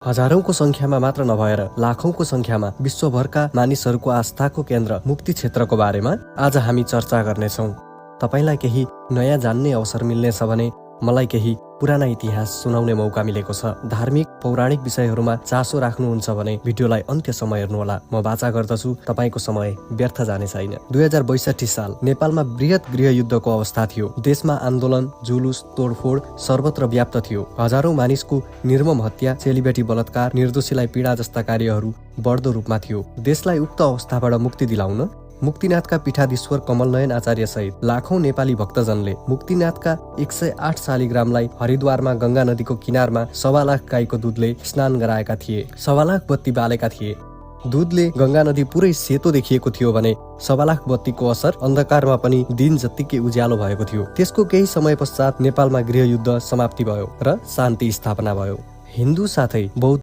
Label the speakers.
Speaker 1: हजारौंको संख्यामा मात्र नभएर लाखौंको संख्यामा विश्वभरका मानिसहरूको आस्थाको केन्द्र मुक्ति क्षेत्रको बारेमा आज हामी चर्चा गर्नेछौँ। तपाईलाई केही नयाँ जान्ने अवसर मिल्नेछ भने मलाई केही पुराना इतिहास सुनाउने मौका मिलेको छ। धार्मिक पौराणिक विषयहरूमा चासो राख्नुहुन्छ भने भिडियोलाई अन्त्यसम्म हेर्नुहोला। म बाचा गर्दछु, तपाईको समय व्यर्थ जाने छैन। 2062 साल नेपालमा बृहत गृहयुद्धको अवस्था थियो। देशमा आन्दोलन, जुलुस, तोडफोड सर्वत्र व्याप्त थियो। हजारौं मानिसको निर्मम हत्या, चेलीबेटी बलात्कार, निर्दोषीलाई पीडा जस्ता कार्यहरू बढ्दो रूपमा थियो। देशलाई उक्त अवस्थाबाट मुक्ति दिलाउन मुक्तिनाथका पीठाधीश्वर कमलनयन आचार्य सहित लाखौं नेपाली भक्तजनले मुक्तिनाथका 108 शालिग्रामलाई हरिद्वारमा गंगा नदीको किनारमा 1.25 लाख गाईको दूधले स्नान गराएका थिए। 1.25 लाख बत्ती बालेका थिए। दूधले गंगा नदी पुरै सेतो देखिएको थियो भने 1.25 लाख बत्तीको असर अन्धकारमा पनि दिन जत्तिकै उज्यालो भएको थियो। त्यसको केही समय पश्चात नेपालमा गृहयुद्ध समाप्ति भयो र शान्ति स्थापना भयो। हिन्दू साथै बौद्ध